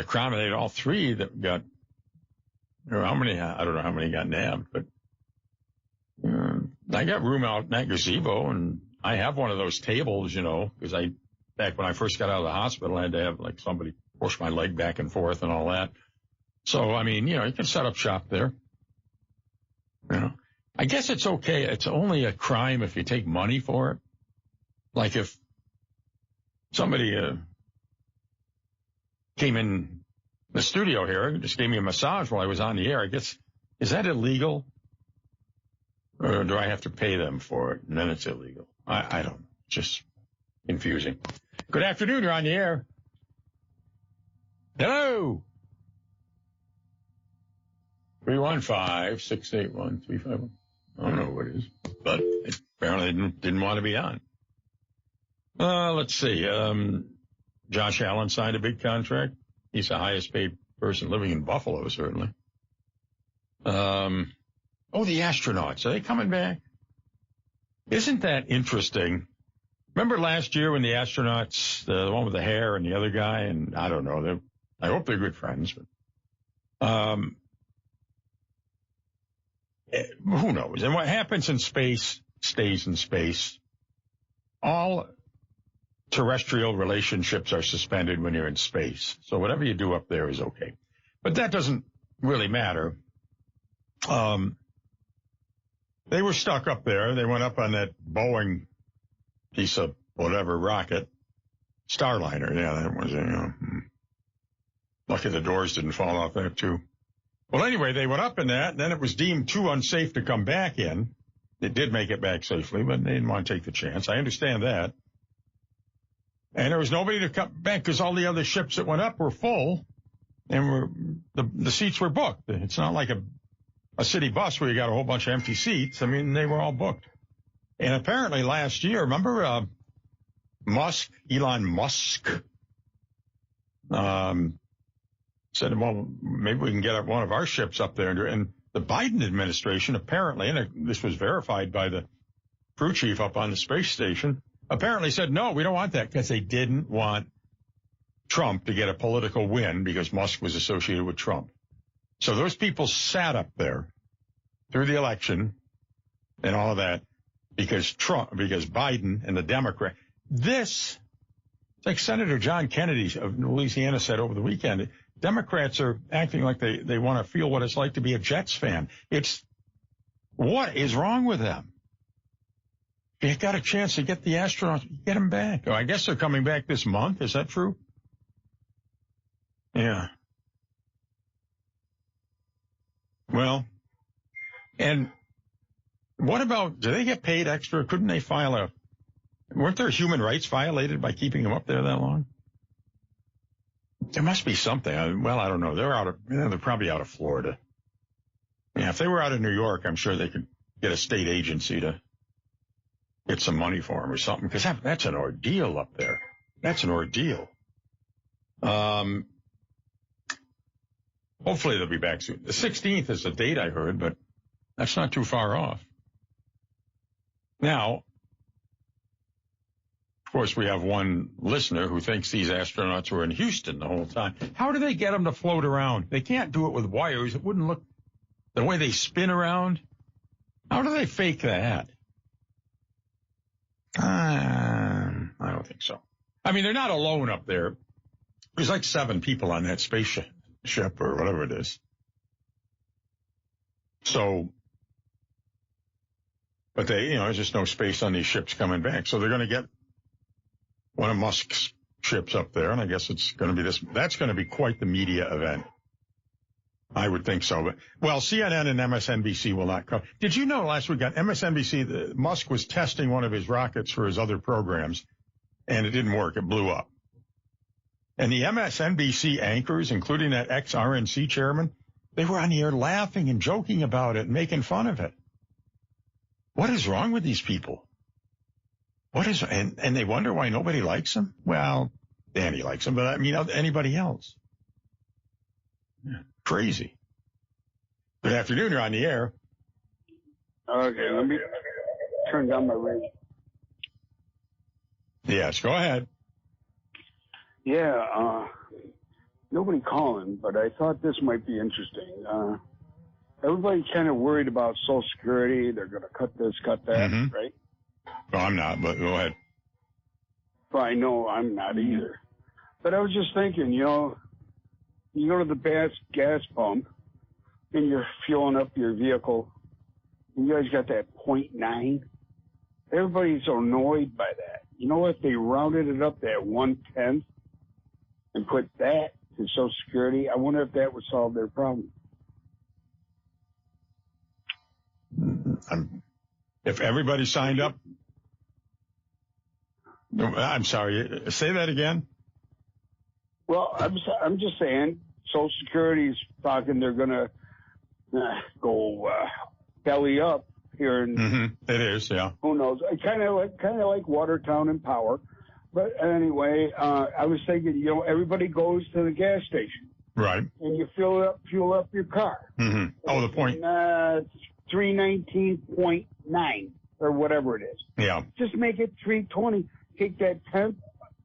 accommodate all three that got, how many, I don't know how many got nabbed, but I got room out in that gazebo, and I have one of those tables, because back when I first got out of the hospital, I had to have like somebody push my leg back and forth and all that. So, I mean, you can set up shop there. I guess it's okay. It's only a crime if you take money for it. Like if somebody came in the studio here and just gave me a massage while I was on the air, I guess, is that illegal? Or do I have to pay them for it? And then it's illegal. I don't know. Just confusing. Good afternoon. You're on the air. Hello. 315-681-351. I don't know what it is, but it apparently didn't want to be on. Let's see. Josh Allen signed a big contract. He's the highest paid person living in Buffalo, certainly. The astronauts. Are they coming back? Isn't that interesting? Remember last year when the astronauts, the one with the hair and the other guy, and I don't know, I hope they're good friends, but who knows? And what happens in space stays in space. All terrestrial relationships are suspended when you're in space. So whatever you do up there is okay. But that doesn't really matter. They were stuck up there. They went up on that Boeing piece of whatever rocket, Starliner. Yeah, that was, lucky the doors didn't fall off there too. Well, anyway, they went up in that, and then it was deemed too unsafe to come back in. They did make it back safely, but they didn't want to take the chance. I understand that. And there was nobody to come back because all the other ships that went up were full, and the seats were booked. It's not like a city bus where you got a whole bunch of empty seats. I mean, they were all booked. And apparently last year, remember Elon Musk, said, well, maybe we can get one of our ships up there. And the Biden administration apparently, and this was verified by the crew chief up on the space station, apparently said, no, we don't want that, because they didn't want Trump to get a political win because Musk was associated with Trump. So those people sat up there through the election and all of that because Biden and the Democrat. It's like Senator John Kennedy of Louisiana said over the weekend, Democrats are acting like they want to feel what it's like to be a Jets fan. What is wrong with them? If you got a chance to get the astronauts, get them back. Oh, I guess they're coming back this month. Is that true? Yeah. Well, and what about, do they get paid extra? Couldn't they weren't there human rights violated by keeping them up there that long? There must be something. Well, I don't know. They're probably out of Florida. Yeah, if they were out of New York, I'm sure they could get a state agency to get some money for them or something, because that's an ordeal up there. That's an ordeal. Hopefully they'll be back soon. The 16th is the date I heard, but that's not too far off. Now, of course, we have one listener who thinks these astronauts were in Houston the whole time. How do they get them to float around? They can't do it with wires. It wouldn't look the way they spin around. How do they fake that? I don't think so. I mean, they're not alone up there. There's like 7 people on that spaceship or whatever it is. So, but there's just no space on these ships coming back. So they're going to get one of Musk's ships up there, and I guess it's going to be that's going to be quite the media event. I would think so. But, well, CNN and MSNBC will not come. Did you know last week on MSNBC, Musk was testing one of his rockets for his other programs, and it didn't work. It blew up. And the MSNBC anchors, including that ex-RNC chairman, they were on the air laughing and joking about it and making fun of it. What is wrong with these people? And they wonder why nobody likes them? Well, Danny likes them, but I mean anybody else. Yeah, crazy. Good afternoon, you're on the air. Okay, let me turn down my radio. Yes, go ahead. Yeah, nobody calling, but I thought this might be interesting. Everybody's kind of worried about Social Security. They're going to cut this, cut that, right? Well, I'm not, but go ahead. Well, I know I'm not either. But I was just thinking, you know, you go to the gas pump and you're fueling up your vehicle. And you guys got that 0.9. Everybody's annoyed by that. You know, if they rounded it up to that 1/10 and put that to Social Security, I wonder if that would solve their problem. If everybody signed up, I'm sorry, say that again. Well, I'm just saying, Social Security's talking they're going to go belly up here in. It is, yeah. Who knows? Kind of like Watertown and Power. But anyway, I was thinking, you know, everybody goes to the gas station, right? And you fuel up your car. Oh, the point. 319.9 or whatever it is. Yeah. Just make it 320. Take that 10th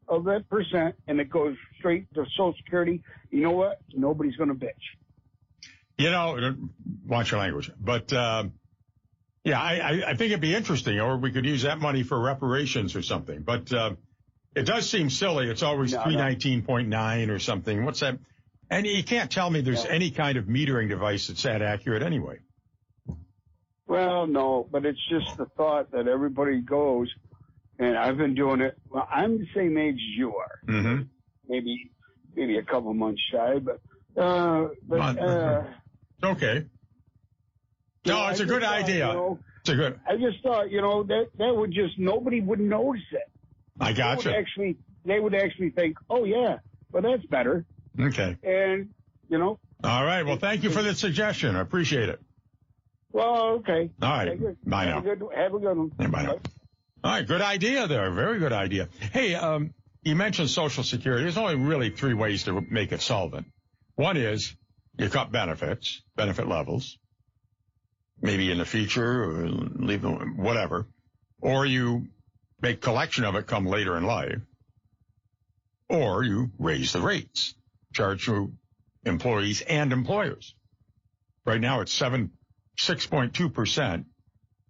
of that percent, and it goes straight to Social Security. You know what? Nobody's going to bitch. You know, watch your language. But, yeah, I think it'd be interesting, or we could use that money for reparations or something. But it does seem silly. It's always 319.9 or something. What's that? And you can't tell me there's any kind of metering device that's that accurate anyway. Well, no, but it's just the thought that everybody goes, and I've been doing it. Well, I'm the same age as you are. Maybe a couple months shy, but okay. No, it's a good idea. You know, it's a good. I just thought, you know, that would just, nobody would notice it. I gotcha. They would actually think, oh yeah, well that's better. Okay. And, you know. All right. Well, thank you for the suggestion. I appreciate it. Well, okay. All right. Bye now. Have a good one. Yeah, bye now. All right. Good idea there. Very good idea. Hey, you mentioned Social Security. There's only really three ways to make it solvent. One is you cut benefit levels, maybe in the future or leave them, whatever, or you make collection of it come later in life, or you raise the rates, charge to employees and employers. Right now it's 6.2%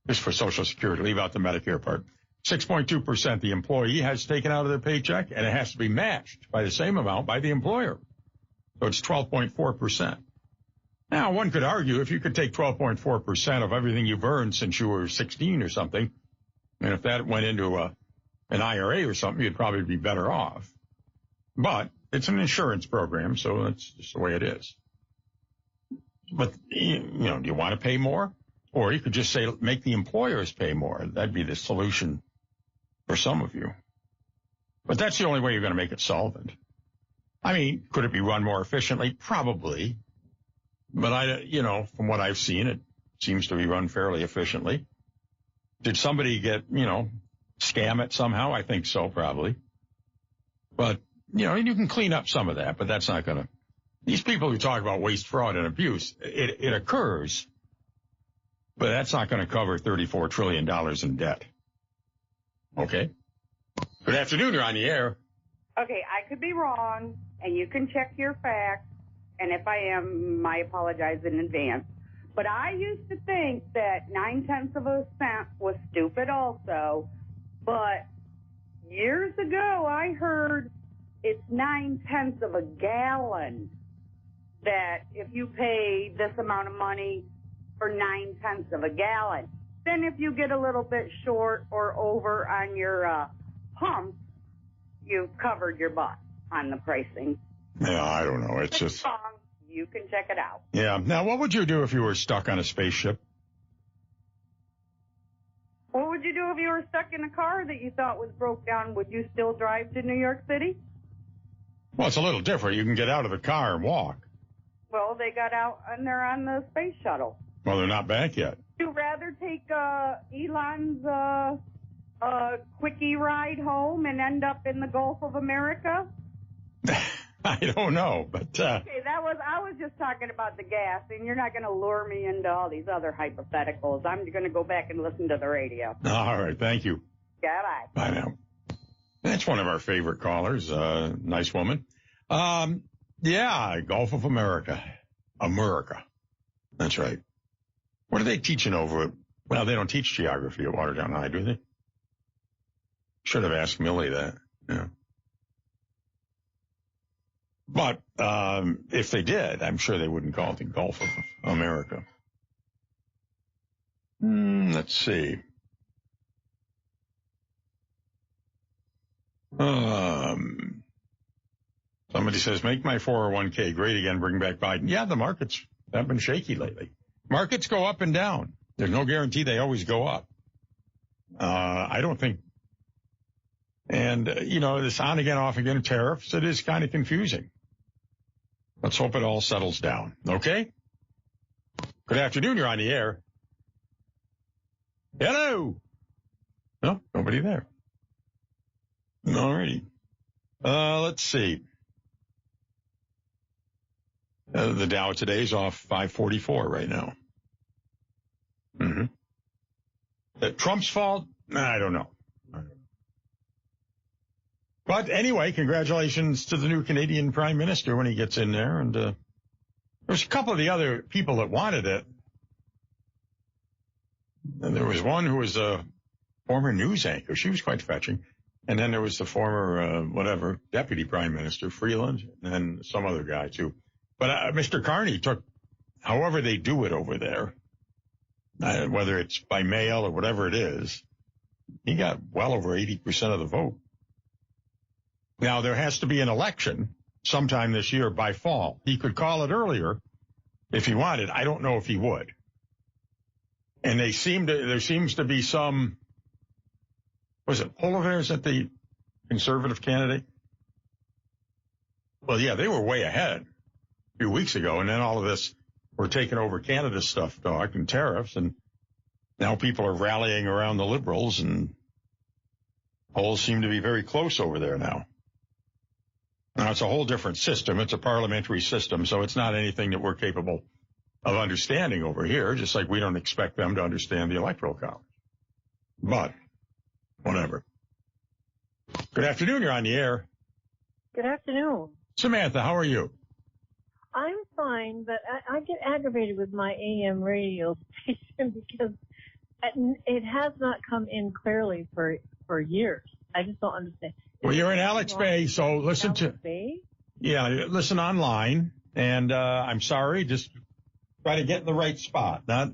is for Social Security. Leave out the Medicare part. 6.2% the employee has taken out of their paycheck, and it has to be matched by the same amount by the employer. So it's 12.4%. Now, one could argue if you could take 12.4% of everything you've earned since you were 16 or something, and if that went into an IRA or something, you'd probably be better off. But it's an insurance program, so that's just the way it is. But, you know, do you want to pay more? Or you could just say, make the employers pay more. That'd be the solution for some of you. But that's the only way you're going to make it solvent. I mean, could it be run more efficiently? Probably. But from what I've seen, it seems to be run fairly efficiently. Did somebody scam it somehow? I think so, probably. But, you can clean up some of that, but that's not going to. These people who talk about waste, fraud, and abuse, it occurs, but that's not going to cover $34 trillion in debt. Okay? Good afternoon. You're on the air. Okay, I could be wrong, and you can check your facts, and if I am, I apologize in advance. But I used to think that 0.9 cents was stupid also, but years ago I heard it's 0.9 gallon, that if you pay this amount of money for 0.9 gallon, then if you get a little bit short or over on your pump, you've covered your butt on the pricing. Yeah, I don't know. It's just wrong. You can check it out. Yeah. Now, what would you do if you were stuck on a spaceship? What would you do if you were stuck in a car that you thought was broke down? Would you still drive to New York City? Well, it's a little different. You can get out of the car and walk. Well, they got out and they're on the space shuttle. Well, they're not back yet. Would you rather take Elon's quickie ride home and end up in the Gulf of America? I don't know, but okay, I was just talking about the gas, and you're not going to lure me into all these other hypotheticals. I'm going to go back and listen to the radio. All right, thank you. Bye. Bye now. That's one of our favorite callers, nice woman. Yeah, Gulf of America. America. That's right. What are they teaching over it? Well, they don't teach geography at Watertown High, do they? Should have asked Millie that. Yeah. But if they did, I'm sure they wouldn't call it the Gulf of America. Let's see. Somebody says, make my 401k great again, bring back Biden. Yeah, the markets have been shaky lately. Markets go up and down. There's no guarantee they always go up. I don't think. And, this on again, off again tariffs, it is kind of confusing. Let's hope it all settles down. Okay? Good afternoon. You're on the air. Hello. No, nobody there. All righty. Let's see. The Dow today is off 544 right now. Trump's fault? I don't know. But anyway, congratulations to the new Canadian Prime Minister when he gets in there. And there's a couple of the other people that wanted it. And there was one who was a former news anchor. She was quite fetching. And then there was the former, deputy prime minister, Freeland, and then some other guy, too. But Mr. Carney took, however they do it over there, whether it's by mail or whatever it is, he got well over 80% of the vote. Now, there has to be an election sometime this year by fall. He could call it earlier if he wanted. I don't know if he would. And there seems to be some, was it Poliver? Is that the conservative candidate? Well, yeah, they were way ahead a few weeks ago. And then all of this, we're taking over Canada stuff talk and tariffs. And now people are rallying around the Liberals, and polls seem to be very close over there now. Now, it's a whole different system. It's a parliamentary system, so it's not anything that we're capable of understanding over here, just like we don't expect them to understand the Electoral College. But, whatever. Good afternoon. You're on the air. Good afternoon. Samantha, how are you? I'm fine, but I get aggravated with my AM radio station because it has not come in clearly for years. I just don't understand. Well, you're in Alex Bay, so listen to... Alex Bay? Yeah, listen online, and I'm sorry, just try to get in the right spot. Not,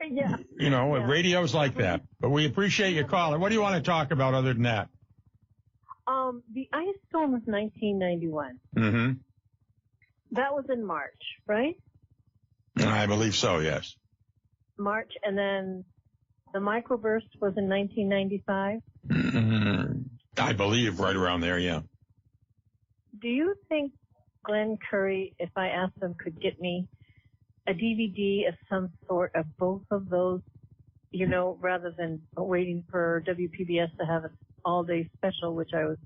yeah. Radio's like that. But we appreciate your calling. What do you want to talk about other than that? The ice storm of 1991. Mm-hmm. That was in March, right? I believe so, yes. March, and then the microburst was in 1995? Mm-hmm. I believe right around there, yeah. Do you think Glenn Curry, if I asked him, could get me a DVD of some sort of both of those, rather than waiting for WPBS to have an all-day special, which I was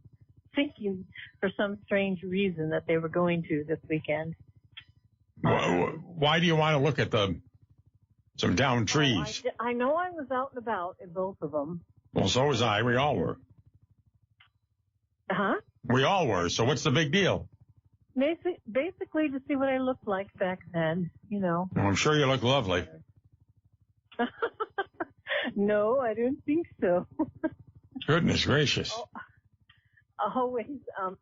thinking for some strange reason that they were going to this weekend? Why do you want to look at some downed trees? I know I was out and about in both of them. Well, so was I. We all were. Huh? We all were. So what's the big deal? Basically to see what I looked like back then, Well, I'm sure you look lovely. No, I didn't think so. Goodness gracious. Always.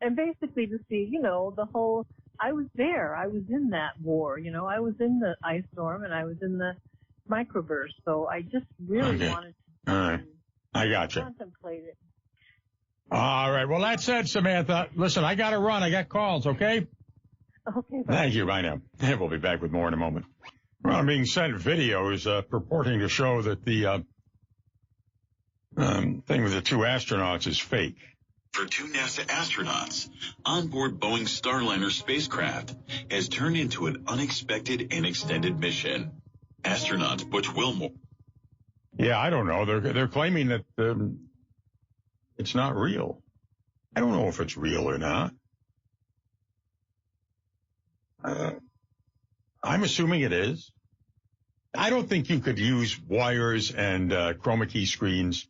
And basically to see, the whole, I was there. I was in that war, I was in the ice storm and I was in the microburst. So I just really wanted to all right. I got you. Contemplate it. All right. Well, that said, Samantha, listen, I got to run. I got calls, okay? Okay. Bye. Thank you. Bye now. We'll be back with more in a moment. Well, I'm being sent videos purporting to show that the thing with the two astronauts is fake. For two NASA astronauts, onboard Boeing Starliner spacecraft has turned into an unexpected and extended mission. Astronaut Butch Wilmore. Yeah, I don't know. They're claiming that it's not real. I don't know if it's real or not. I'm assuming it is. I don't think you could use wires and chroma key screens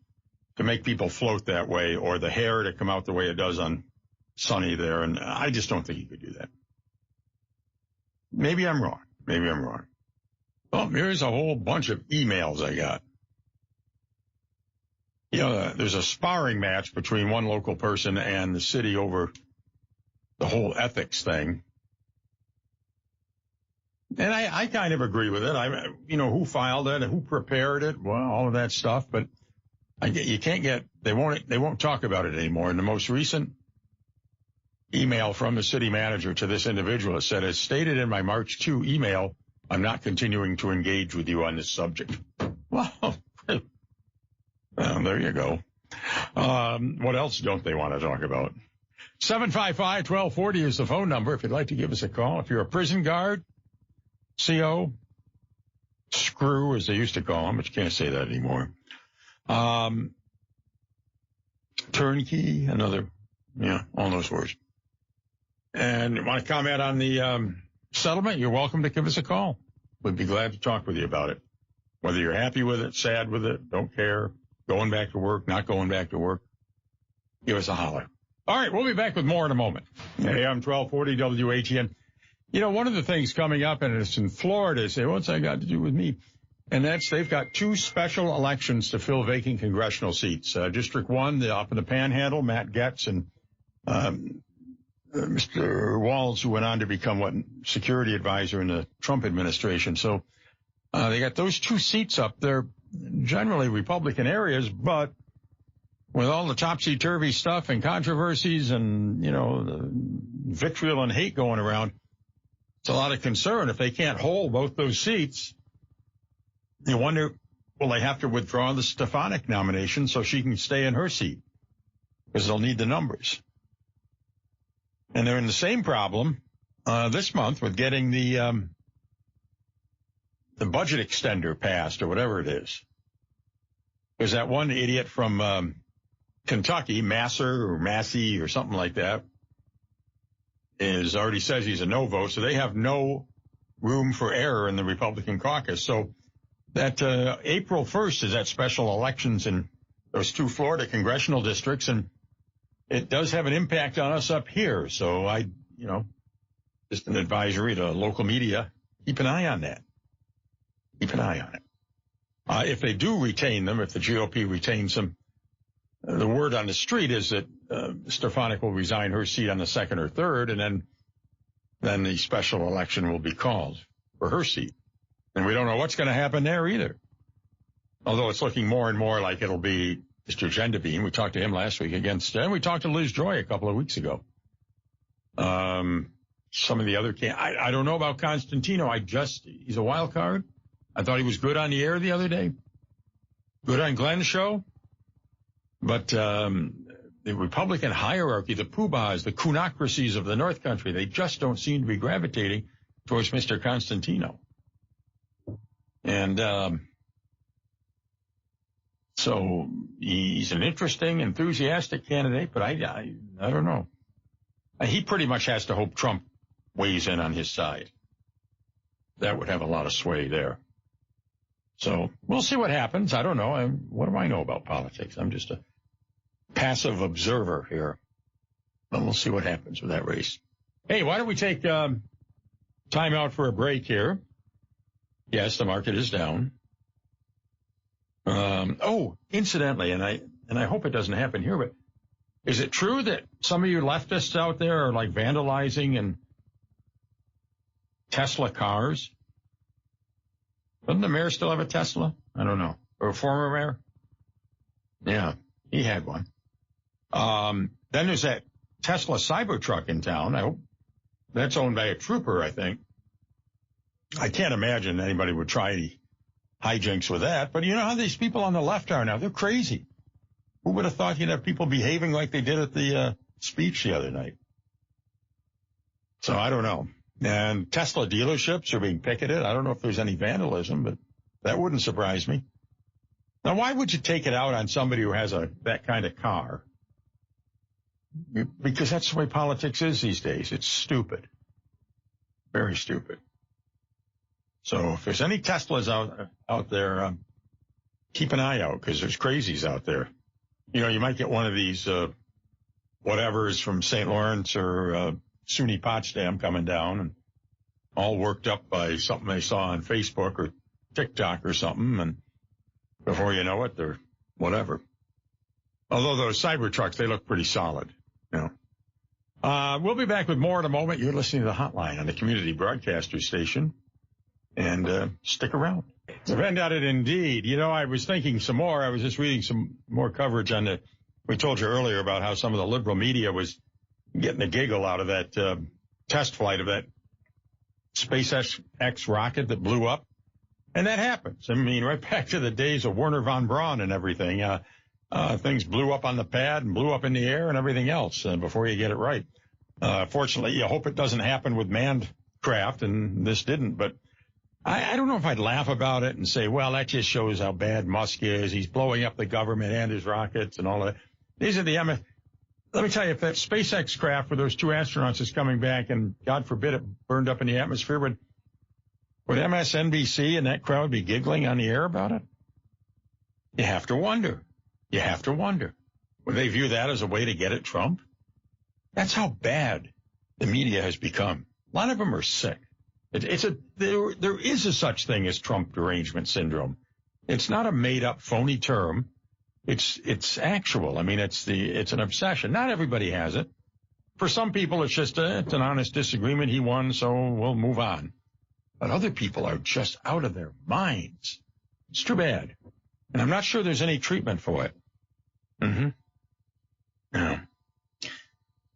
to make people float that way, or the hair to come out the way it does on sunny there, and I just don't think he could do that. Maybe I'm wrong. Oh, here's a whole bunch of emails I got. There's a sparring match between one local person and the city over the whole ethics thing. And I kind of agree with it. Who filed it, who prepared it, well, all of that stuff. But they won't talk about it anymore. And the most recent email from the city manager to this individual said, as stated in my March 2 email, I'm not continuing to engage with you on this subject. Well, there you go. What else don't they want to talk about? 755-1240 is the phone number if you'd like to give us a call. If you're a prison guard, CO, screw, as they used to call them, but you can't say that anymore. Turnkey, all those words. And you want to comment on the settlement, you're welcome to give us a call. We'd be glad to talk with you about it. Whether you're happy with it, sad with it, don't care, going back to work, not going back to work, give us a holler. All right, we'll be back with more in a moment. AM 1240 WATN. One of the things coming up, and it's in Florida, say, what's that got to do with me? And that's they've got 2 special elections to fill vacant congressional seats. District 1, up in the Panhandle, Matt Getz and Mr. Walz, who went on to become security advisor in the Trump administration. So they got those 2 seats up. They're generally Republican areas, but with all the topsy-turvy stuff and controversies and, the vitriol and hate going around, it's a lot of concern. If they can't hold both those seats, you wonder, will they have to withdraw the Stefanik nomination so she can stay in her seat? Because they'll need the numbers. And they're in the same problem this month with getting the budget extender passed or whatever it is. There's that one idiot from Kentucky, Massey or something like that, already says he's a no vote, so they have no room for error in the Republican caucus. So that April 1st is that special elections in those 2 Florida congressional districts, and it does have an impact on us up here. So just an advisory to local media, keep an eye on that. Keep an eye on it. If they do retain them, if the GOP retains them, the word on the street is that Stefanik will resign her seat on the 2nd or 3rd, and then the special election will be called for her seat. And we don't know what's going to happen there either. Although it's looking more and more like it'll be Mr. Gendebien. We talked to him last week and we talked to Liz Joy a couple of weeks ago. Some of the other I don't know about Constantino. He's a wild card. I thought he was good on the air the other day. Good on Glenn's show. But the Republican hierarchy, the poobahs, the kunocracies of the North Country, they just don't seem to be gravitating towards Mr. Constantino. And so he's an interesting, enthusiastic candidate, but I don't know. He pretty much has to hope Trump weighs in on his side. That would have a lot of sway there. So we'll see what happens. I don't know. What do I know about politics? I'm just a passive observer here. But we'll see what happens with that race. Hey, why don't we take time out for a break here? Yes, the market is down. Incidentally, and I hope it doesn't happen here, but is it true that some of you leftists out there are like vandalizing in Tesla cars? Doesn't the mayor still have a Tesla? I don't know. Or a former mayor? Yeah, he had one. Then there's that Tesla Cybertruck in town. I hope that's owned by a trooper, I think. I can't imagine anybody would try any hijinks with that. But you know how these people on the left are now? They're crazy. Who would have thought you'd have people behaving like they did at the speech the other night? So I don't know. And Tesla dealerships are being picketed. I don't know if there's any vandalism, but that wouldn't surprise me. Now, why would you take it out on somebody who has that kind of car? Because that's the way politics is these days. It's stupid. Very stupid. So if there's any Teslas out there, keep an eye out because there's crazies out there. You know, you might get one of these whatever's from St. Lawrence or SUNY Potsdam coming down, and all worked up by something they saw on Facebook or TikTok or something, and before you know it, they're whatever. Although those Cybertrucks, they look pretty solid. You know. We'll be back with more in a moment. You're listening to The Hotline on the Community Broadcaster Station, and stick around. Depend on it indeed. You know, I was thinking some more. I was just reading some more coverage on the, we told you earlier about how some of the liberal media was getting a giggle out of that test flight of that SpaceX rocket that blew up. And that happens. I mean, right back to the days of Werner von Braun and everything. Things blew up on the pad and blew up in the air and everything else before you get it right. Fortunately, you hope it doesn't happen with manned craft, and this didn't. But I don't know if I'd laugh about it and say, well, that just shows how bad Musk is. He's blowing up the government and his rockets and all that. These are the let me tell you, if that SpaceX craft with those 2 astronauts is coming back and, God forbid, it burned up in the atmosphere, would MSNBC and that crowd be giggling on the air about it? You have to wonder. You have to wonder. Would they view that as a way to get at Trump? That's how bad the media has become. A lot of them are sick. There is a such thing as Trump derangement syndrome. It's not a made-up, phony term. It's actual. I mean, it's an obsession. Not everybody has it. For some people, it's just it's an honest disagreement. He won, so we'll move on. But other people are just out of their minds. It's too bad. And I'm not sure there's any treatment for it. Yeah.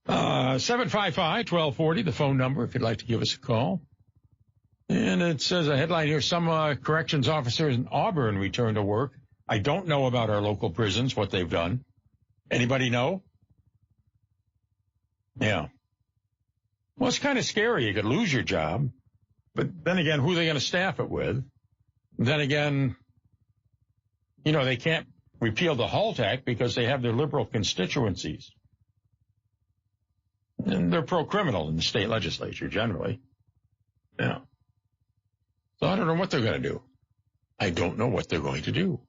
755-1240, the phone number, if you'd like to give us a call. And it says a headline here, some corrections officers in Auburn return to work. I don't know about our local prisons, what they've done. Anybody know? Yeah. Well, it's kind of scary. You could lose your job. But then again, who are they going to staff it with? Then again, you know, they can't repeal the HALT Act because they have their liberal constituencies. And they're pro-criminal in the state legislature generally. Yeah. So I don't know what they're going to do. I don't know what they're going to do.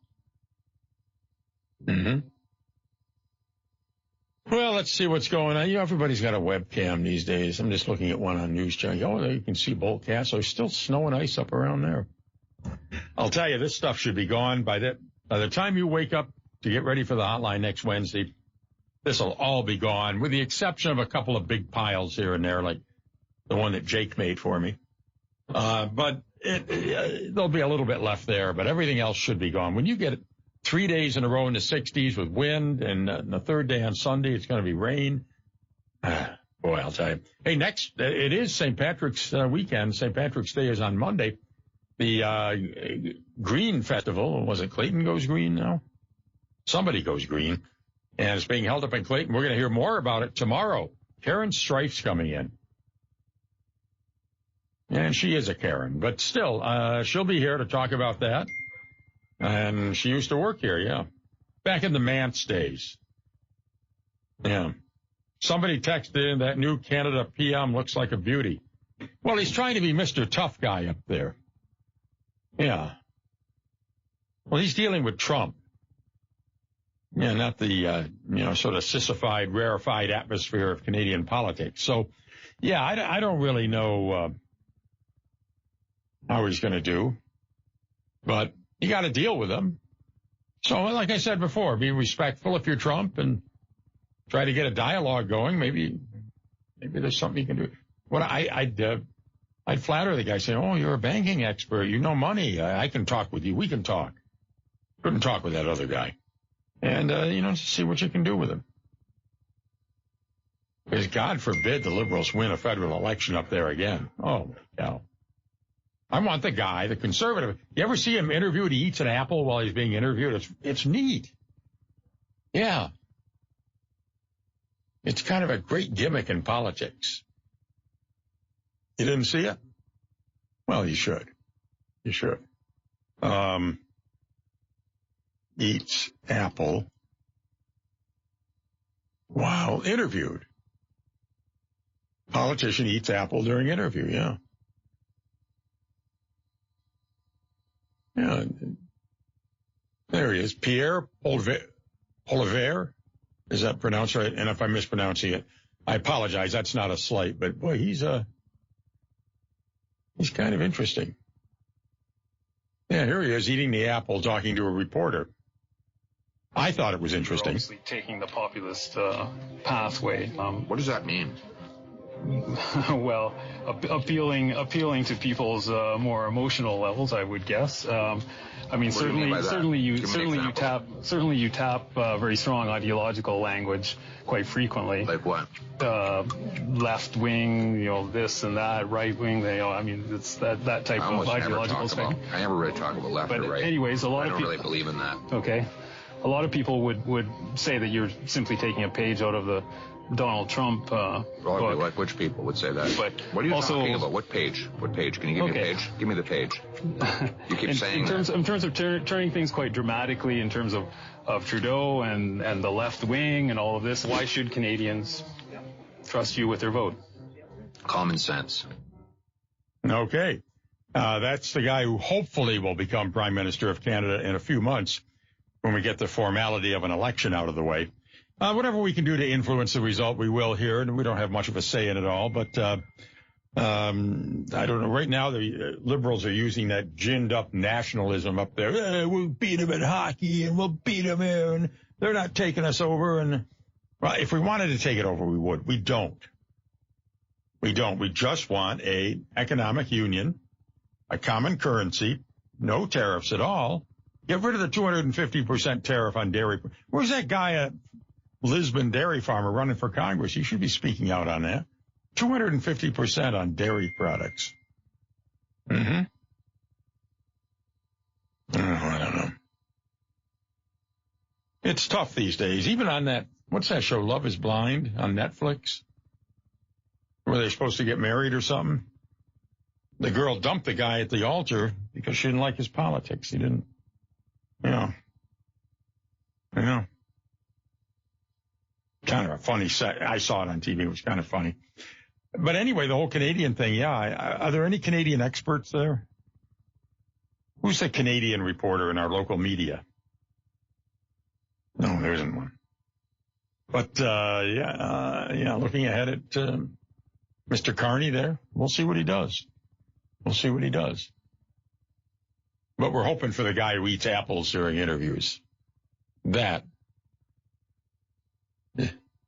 Well, let's see what's going on. You know, everybody's got a webcam these days. I'm just looking at one on News Channel. Oh, there you can see Boltcast. So it's still snow and ice up around there. I'll tell you, this stuff should be gone by the time you wake up to get ready for the hotline next Wednesday. This will all be gone, with the exception of a couple of big piles here and there, like the one that Jake made for me. But there'll be a little bit left there, but everything else should be gone. When you get 3 days in a row in the 60s with wind, and the third day on Sunday, it's going to be rain. Boy, I'll tell you. Hey, next, it is St. Patrick's weekend. St. Patrick's Day is on Monday. The Green Festival, was it Clayton Goes Green now? Somebody goes green. And it's being held up in Clayton. We're going to hear more about it tomorrow. Karen Strife's coming in. And she is a Karen, but still, she'll be here to talk about that. And she used to work here, yeah. Back in the Mance days. Yeah. Somebody texted in that new Canada PM looks like a beauty. Well, he's trying to be Mr. Tough Guy up there. Yeah. Well, he's dealing with Trump. Yeah, not the, sort of sissified, rarefied atmosphere of Canadian politics. So, yeah, I don't really know how he's going to do. But you got to deal with him. So, like I said before, be respectful if you're Trump and try to get a dialogue going. Maybe there's something you can do. What I'd flatter the guy saying, "Oh, you're a banking expert. You know money. I can talk with you. We can talk." Couldn't talk with that other guy. And, see what you can do with him. Because God forbid the liberals win a federal election up there again. Oh, no. I want the guy, the conservative. You ever see him interviewed? He eats an apple while he's being interviewed. It's neat. Yeah. It's kind of a great gimmick in politics. You didn't see it? Well, you should. You should. Eats apple while interviewed. Politician eats apple during interview, yeah. Yeah. There he is, Pierre Poilievre. Is that pronounced right? And if I'm mispronouncing it, I apologize. That's not a slight, but boy, he's kind of interesting. Yeah, here he is eating the apple, talking to a reporter. I thought it was interesting. Obviously taking the populist pathway. What does that mean? Well, appealing to people's more emotional levels, I would guess. I mean, certainly you tap very strong ideological language quite frequently. Like what? Left wing, this and that, right wing. I mean, it's that type of ideological spectrum. I never really talk about left or right. Anyways, I don't really believe in that. Okay, a lot of people would say that you're simply taking a page out of the Donald Trump book. Which people would say that? But what are you talking about? What page? What page? Can you give me a page? Give me the page. You keep saying that. In terms of turning things quite dramatically, in terms of Trudeau and the left wing and all of this, why should Canadians trust you with their vote? Common sense. Okay. That's the guy who hopefully will become Prime Minister of Canada in a few months when we get the formality of an election out of the way. Whatever we can do to influence the result, we will here, and we don't have much of a say in it all. But I don't know. Right now, the Liberals are using that ginned-up nationalism up there. We'll beat them in hockey, and we'll beat them here, and they're not taking us over. And well, if we wanted to take it over, we would. We don't. We don't. We just want a economic union, a common currency, no tariffs at all. Get rid of the 250% tariff on dairy. Where's that guy at Lisbon dairy farmer running for Congress? He should be speaking out on that. 250% on dairy products. I don't know. It's tough these days. Even on that, what's that show, Love is Blind on Netflix? Where they're supposed to get married or something? The girl dumped the guy at the altar because she didn't like his politics. He didn't, Kind of a funny set. I saw it on TV. It was kind of funny. But anyway, the whole Canadian thing, are there any Canadian experts there? Who's the Canadian reporter in our local media? No, there isn't one. But, looking ahead at Mr. Carney there, we'll see what he does. But we're hoping for the guy who eats apples during interviews. That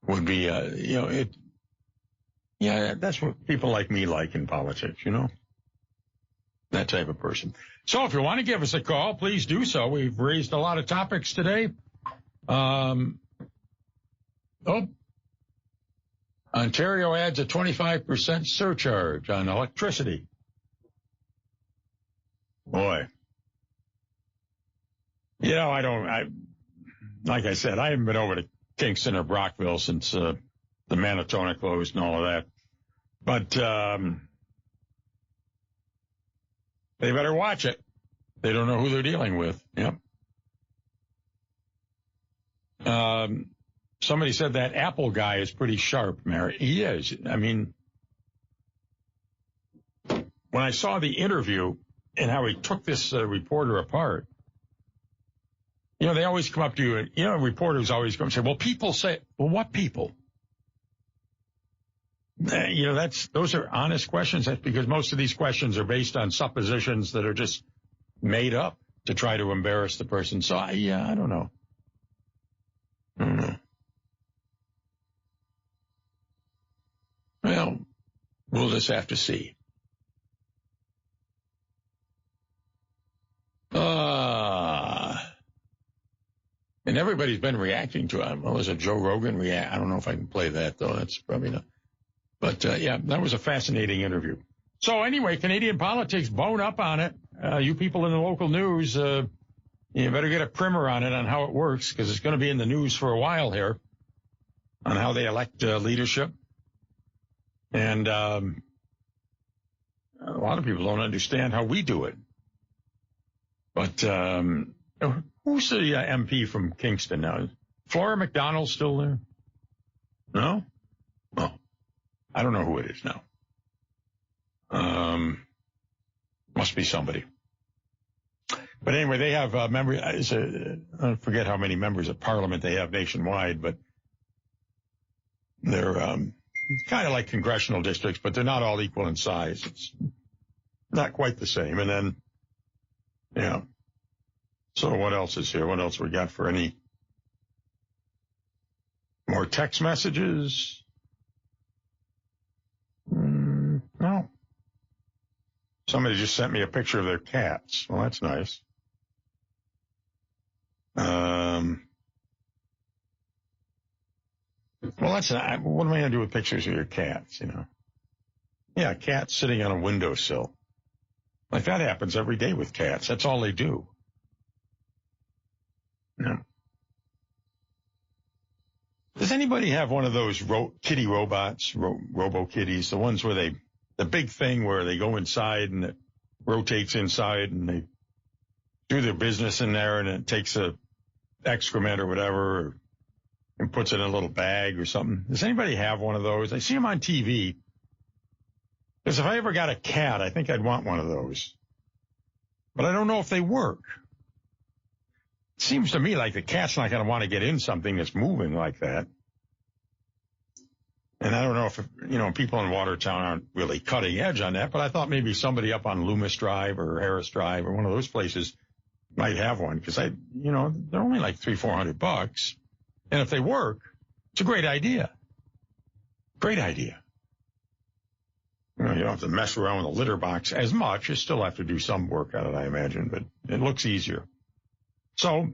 would be, that's what people like me like in politics, that type of person. So if you want to give us a call, please do so. We've raised a lot of topics today. Ontario adds a 25% surcharge on electricity. Boy. Like I said, I haven't been over to Kingston or Brockville since the Manitoba closed and all of that. But they better watch it. They don't know who they're dealing with. Yep. Somebody said that Apple guy is pretty sharp, Mary. He is. I mean, when I saw the interview and how he took this reporter apart, they always come up to you, reporters always come and say, well, people say, well, what people? Those are honest questions. That's because most of these questions are based on suppositions that are just made up to try to embarrass the person. So, I don't know. Well, we'll just have to see. And everybody's been reacting to it. Well, there's a Joe Rogan react. I don't know if I can play that, though. That's probably not. But, that was a fascinating interview. So anyway, Canadian politics, bone up on it. You people in the local news, you better get a primer on it on how it works, because it's going to be in the news for a while here on how they elect leadership. And a lot of people don't understand how we do it. But who's the MP from Kingston now? Is Flora McDonald still there? No? Oh, I don't know who it is now. Must be somebody. But anyway, they have members. I forget how many members of Parliament they have nationwide, but They're kind of like congressional districts, but they're not all equal in size. It's not quite the same. And then, yeah. So what else is here? What else we got for any more text messages? No. Somebody just sent me a picture of their cats. Well, that's nice. Well, that's not, what am I going to do with pictures of your cats, you know? Yeah, cats sitting on a windowsill. Like that happens every day with cats. That's all they do. No. Does anybody have one of those kitty robots, robo-kitties, the ones where the big thing where they go inside and it rotates inside and they do their business in there and it takes a excrement or whatever and puts it in a little bag or something? Does anybody have one of those? I see them on TV. Because if I ever got a cat, I think I'd want one of those. But I don't know if they work. It seems to me like the cat's not going to want to get in something that's moving like that. And I don't know if, you know, people in Watertown aren't really cutting edge on that, but I thought maybe somebody up on Loomis Drive or Harris Drive or one of those places might have one because they're only like $300-400. And if they work, it's a great idea. Great idea. You don't have to mess around with a litter box as much. You still have to do some work on it, I imagine, but it looks easier. So,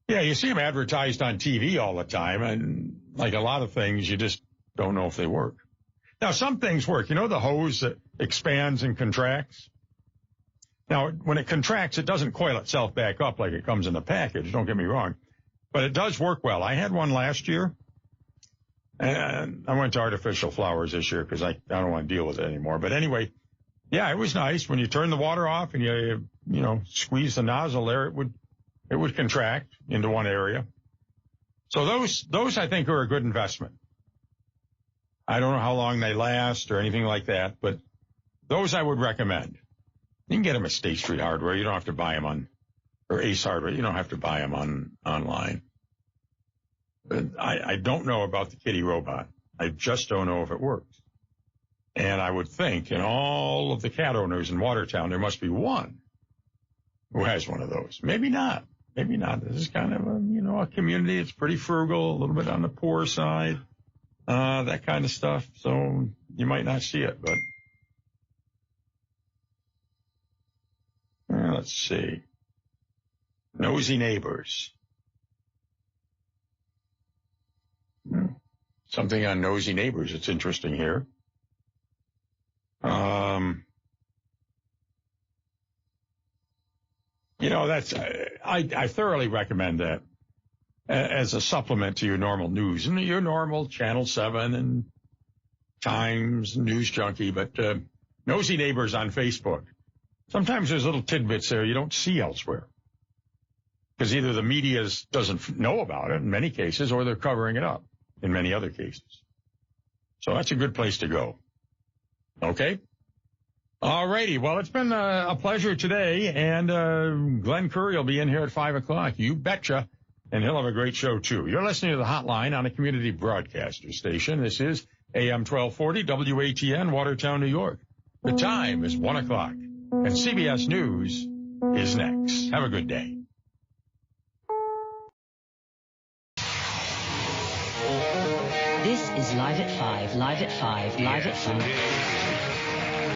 yeah, you see them advertised on TV all the time, and like a lot of things, you just don't know if they work. Now, some things work. You know the hose that expands and contracts? Now, when it contracts, it doesn't coil itself back up like it comes in the package, don't get me wrong. But it does work well. I had one last year, and I went to artificial flowers this year because I don't want to deal with it anymore. But anyway, yeah, it was nice. When you turn the water off and you squeeze the nozzle there, it would contract into one area. So those I think are a good investment. I don't know how long they last or anything like that, but those I would recommend. You can get them at State Street Hardware. You don't have to buy them or Ace Hardware. You don't have to buy them online. But I don't know about the kitty robot. I just don't know if it works. And I would think in all of the cat owners in Watertown, there must be one who has one of those. Maybe not. Maybe not. This is kind of a community. It's pretty frugal, a little bit on the poor side, that kind of stuff. So you might not see it, but let's see. Nosy neighbors. Something on nosy neighbors. It's interesting here. I thoroughly recommend that as a supplement to your normal news and your normal Channel 7 and Times, News Junkie, but Nosy Neighbors on Facebook. Sometimes there's little tidbits there you don't see elsewhere because either the media doesn't know about it in many cases or they're covering it up in many other cases. So that's a good place to go. Okay? All righty. Well, it's been a pleasure today, and Glenn Curry will be in here at 5 o'clock. You betcha. And he'll have a great show, too. You're listening to The Hotline on a community broadcaster station. This is AM 1240 WATN, Watertown, New York. The time is 1 o'clock, and CBS News is next. Have a good day. This is Live at 5, Live at 5, Live at 5.